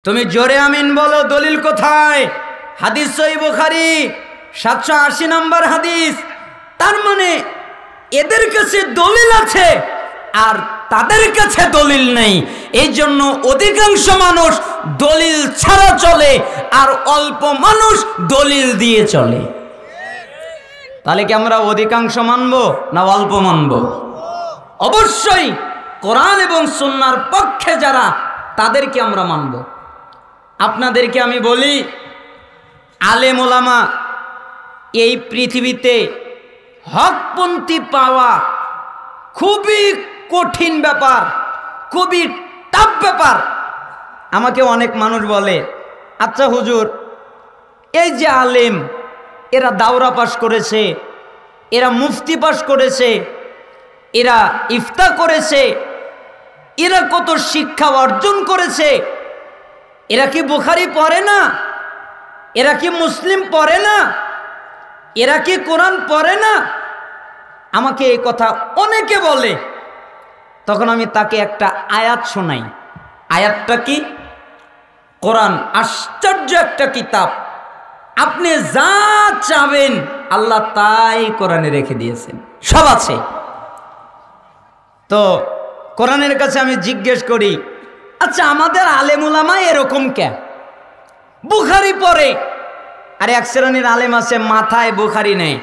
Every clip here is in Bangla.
তুমি জোরে আমিন বলো। দলিল কোথায়? হাদিস সহিহ বুখারী 780 নম্বর হাদিস। তার মানে এদের কাছে দলিল আছে আর তাদের কাছে দলিল নেই। এই জন্য অধিকাংশ মানুষ দলিল ছাড়া চলে আর অল্প মানুষ দলিল দিয়ে চলে। তাহলে কি আমরা অধিকাংশ মানব না অল্প মানব? অবশ্যই কোরআন এবং সুন্নাহর পক্ষে যারা, তাদেরকে আমরা মানব। আপনাদেরকে আমি বলি, আলেম ওলামা এই পৃথিবীতে হকপন্থী পাওয়া খুবই কঠিন ব্যাপার, খুবই টাফ ব্যাপার। আমাকে অনেক মানুষ বলে, আচ্ছা হুজুর, এই যে আলেম, এরা দাওরা পাশ করেছে, এরা মুফতি পাশ করেছে, এরা ইফতা করেছে, এরা কত শিক্ষা অর্জন করেছে, এরা কি বুখারী পড়ে না? এরা কি মুসলিম পড়ে না? এরা কি কোরআন পড়ে না? আমাকে এই কথা অনেকে বলে। তখন আমি তাকে একটা আয়াত শোনাই। আয়াতটা কি? কোরআন আশ্চর্য একটা কিতাব, আপনি যা চাবেন আল্লাহ তাই কোরআনে রেখে দিয়েছেন, সব আছে। তো কোরআনের কাছে আমি জিজ্ঞেস করি, আচ্ছা আমাদের আলেম উলামা এরকম কেন? বুখারী পড়ে, আর এক শ্রেণীর আলেম আছে মাথায় বুখারী নেই।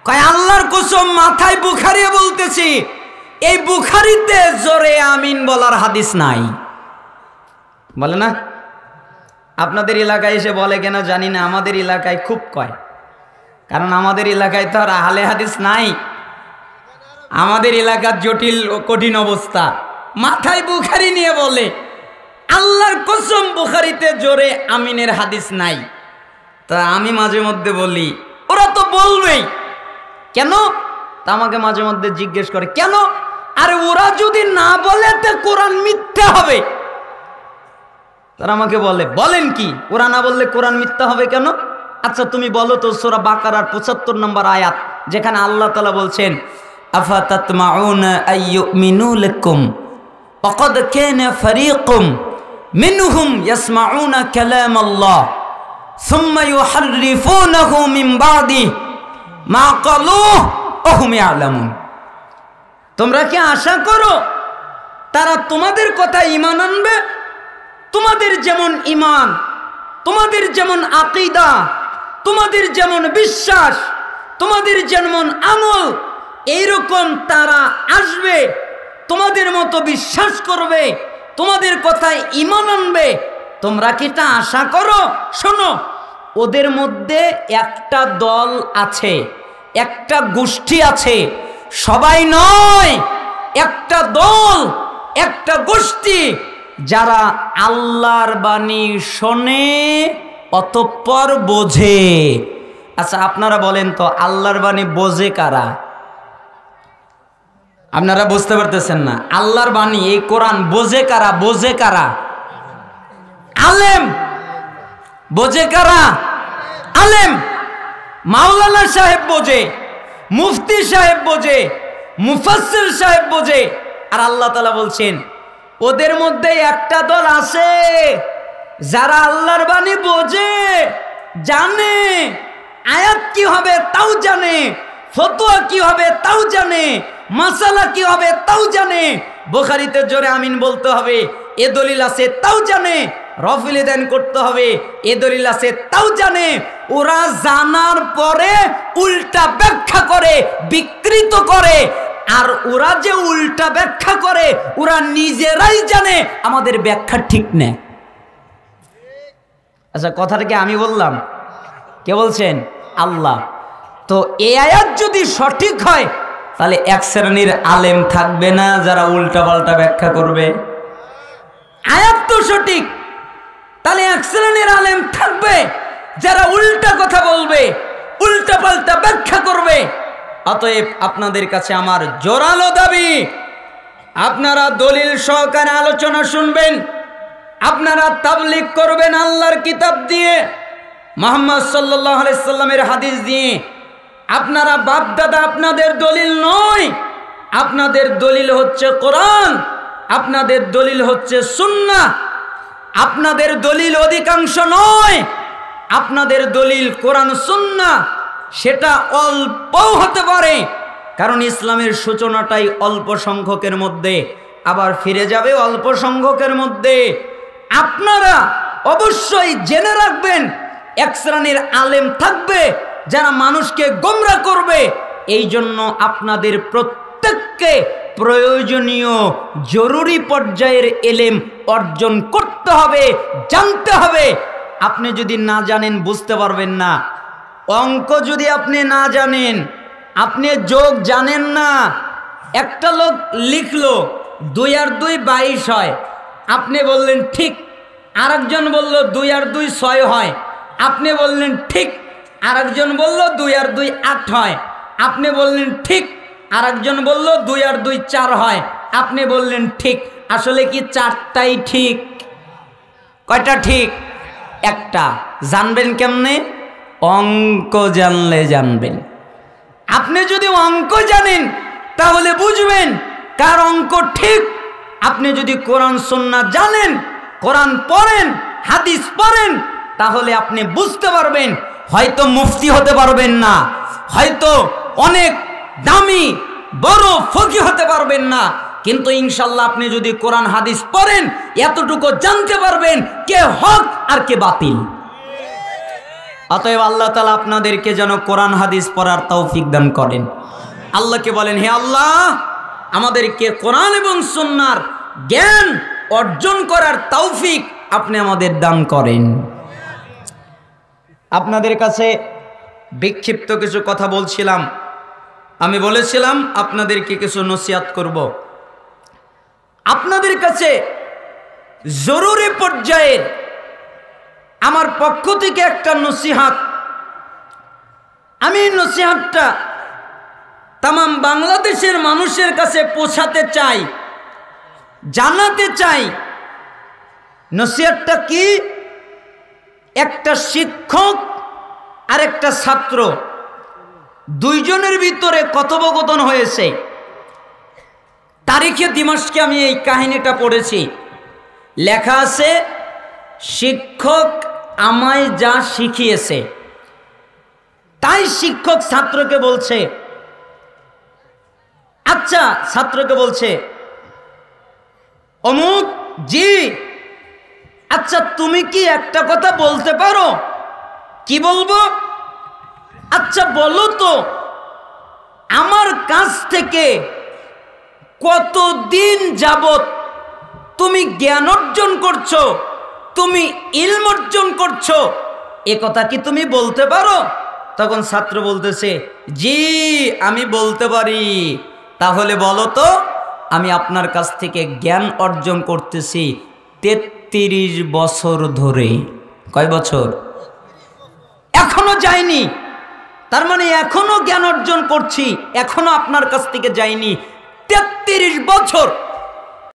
কয় আল্লাহর কসম মাথায় বুখারী বলতেছি, এই বুখারীতে জোরে আমিন বলার হাদিস নাই। বলে না? আপনাদের এলাকায় এসে বলে কেনা জানি না, আমাদের এলাকায় খুব কয়। কারণ আমাদের এলাকায় তো আর আহলে হাদিস নাই। আমাদের এলাকার জটিল ও কঠিন অবস্থা। মাথায় বুখারী নিয়ে বলে আল্লাহর কসম বুখারীতে জোরে আমিনের হাদিস নাই। তা আমি মাঝে মধ্যে বলি, ওরা তো বলবেই, কেন? তা আমাকে মাঝে মধ্যে জিজ্ঞেস করে, কেন? আরে ওরা যদি না বলে তো কোরআন মিথ্যা হবে। তারা আমাকে বলে, বলেন কি, ওরা না বললে কোরআন মিথ্যা হবে কেন? আচ্ছা তুমি বলো তো সূরা বাকারার 75 নম্বর আয়াত, যেখানে আল্লাহ তাআলা বলছেন, আফাতাতমাউনা আইয়ুমিনু লাকুম ওয়াকাদ কানা ফারীকুম মিনহুম ইয়াসমাউনা কালামাল্লাহ সুম্মা ইউহাররিফুনাহু মিন বাদি মা ক্বালুহু ওয়া হুম ইয়ালামুন। তোমরা কি আশা করো তারা তোমাদের কথা ঈমান আনবে? তোমাদের যেমন ঈমান, তোমাদের যেমন আকীদা, তোমাদের যেমন বিশ্বাস, তোমাদের যেমন আমল, এইরকম তারা আসবে, তোমাদের মতো বিশ্বাস করবে, তোমাদের কথায় ঈমান আনবে। তোমরা কি তা আশা করো? শোনো, ওদের মধ্যে একটা দল আছে, একটা গোষ্ঠী আছে, সবাই নয়, একটা দল, একটা গোষ্ঠী, যারা আল্লাহর বাণী শোনে অতঃপর বোঝে। আচ্ছা আপনারা বলেন তো, আল্লাহর বাণী বোঝে কারা? আপনারা বুঝতে পারতেছেন না। আল্লাহর বাণী এই কোরআন বোঝে কারা? বোঝে কারা? আলেম। বোঝে কারা? আলেম। মাওলানা সাহেব বোঝে, মুফতি সাহেব বোঝে, মুফাসসির সাহেব বোঝে। আর আল্লাহ তাআলা বলছেন ওদের মধ্যে একটা দল আছে যারা আল্লাহর বাণী বোঝে, জানে, আয়াত কি হবে তাও জানে, ফতোয়া কি হবে তাও জানে, মাসালা কি হবে তাও জানে, বুখারীতে জোরে আমিন বলতে হবে এ দলিল আছে তাও জানে, রফিল দান করতে হবে এ দলিল আছে তাও জানে। ওরা জানার পরে উল্টা ব্যাখ্যা করে, বিকৃত করে। আর ওরা যে উল্টা ব্যাখ্যা করে, ওরা নিজেরাই জানে আমাদের ব্যাখ্যা ঠিক নেই। আচ্ছা কথাটা কি আমি বললাম? কে বলছেন? আল্লাহ। তো এই আয়াত যদি সঠিক হয়, তাহলে এক শ্রেণীর আলেম থাকবে না যারা উল্টা পাল্টা ব্যাখ্যা করবে? আয়াত তো সঠিক, তাহলে এক শ্রেণীর আলেম থাকবে যারা উল্টা কথা বলবে, উল্টা পাল্টা ব্যাখ্যা করবে। অতএব আপনাদের কাছে আমার জোরালো দাবি, আপনারা দলিল সহকারে আলোচনা শুনবেন, আপনারা তাবলীগ করবেন আল্লাহর কিতাব দিয়ে, মুহাম্মদ সাল্লাল্লাহু আলাইহি সাল্লামের হাদিস দিয়ে। আপনারা বাপদাদা আপনাদের দলিল নয়, আপনাদের দলিল হচ্ছে কোরআন, আপনাদের দলিল হচ্ছে সুন্নাহ। আপনাদের দলিল অধিকাংশ নয়, আপনাদের দলিল কোরআন সুন্নাহ, সেটা অল্পও হতে পারে, কারণ ইসলামের সূচনাটাই অল্প সংখ্যকের মধ্যে, আবার ফিরে যাবে অল্প সংখ্যকের মধ্যে। আপনারা অবশ্যই জেনে রাখবেন, এক শ্রেণীর আলেম থাকবে যারা মানুষকে গোমরাহ করবে। এই জন্য আপনাদের প্রত্যেককে প্রয়োজনীয় জরুরি পর্যায়ের ইলম অর্জন করতে হবে, জানতে হবে। আপনি যদি না জানেন বুঝতে পারবেন না। অঙ্ক যদি আপনি না জানেন, আপনি যোগ জানেন না, একটা লোক লিখলো 2 আর 2 22 হয়, আপনি বললেন ঠিক, আরেকজন বলল 2 আর 2 6 হয়, আপনি বললেন ঠিক, আরেকজন বলল 2 আর 2 8 হয়, আপনি বললেন ঠিক, আরেকজন বলল 2 আর 2 4 হয়, আপনি বললেন ঠিক। আসলে কি চারটাই ঠিক? কয়টা ঠিক? একটা। জানবেন কেমনে? অঙ্ক জানলে জানবেন। আপনি যদি অঙ্ক জানেন তাহলে বুঝবেন কার অঙ্ক ঠিক। আপনি যদি কোরআন সুন্নাহ জানেন, কোরআন পড়েন, হাদিস পড়েন, তাহলে আপনি বুঝতে পারবেন। হয়তো মুফতি হতে পারবেন না, হয়তো অনেক দামি বড় ফকি হতে পারবেন না, কিন্তু ইনশাল্লাহ আপনি যদি কোরআন হাদিস পড়েন এতটুকু জানতে পারবেন কে হক আর কে বাতিল। অতএব আল্লাহ তাআলা আপনাদেরকে যেন কোরআন হাদিস পড়ার তৌফিক দান করেন। আল্লাহকে বলেন, হে আল্লাহ, আমাদেরকে কোরআন এবং সুন্নাহর জ্ঞান অর্জন করার তৌফিক আপনি আমাদের দান করেন। আপনাদের কাছে বিক্ষিপ্ত কিছু কথা বলছিলাম। আমি বলেছিলাম আপনাদেরকে কিছু নসিহত করব। আপনাদের কাছে জরুরি পর্যায়ে আমার পক্ষ থেকে একটা নসিহত। আমি নসিহতটা তাম বাংলাদেশের মানুষের কাছে পৌঁছাতে চাই, জানাতে চাই। নসিহতটা কি? একটা শিক্ষক আর একটা ছাত্র, দুইজনের ভিতরে কথোপকথন হয়েছে। তারিখে দিমাশকে আমি এই কাহিনীটা পড়েছি। লেখা আছে, শিক্ষক আমায় যা শিখিয়েছে তাই শিক্ষক ছাত্রকে বলছে। আচ্ছা, ছাত্রকে বলছে, অমুক জি, আচ্ছা তুমি কি একটা কথা বলতে পারো? কি বলবো? আচ্ছা বলো তো, আমার কাছ থেকে কতদিন যাবত তুমি জ্ঞান অর্জন করছো, তুমি ইলম অর্জন করছো, এ কথা কি তুমি বলতে পারো? তখন ছাত্র বলতেছে, জি আমি বলতে পারি। তাহলে বলো তো, আমি আপনার কাছ থেকে জ্ঞান অর্জন করতেছি 33 বছর ধরে। কয় বছর? এখনো যায়নি, তার মানে এখনো জ্ঞান অর্জন করছি, এখনো আপনার কাছ থেকে যায়নি। 33 বছর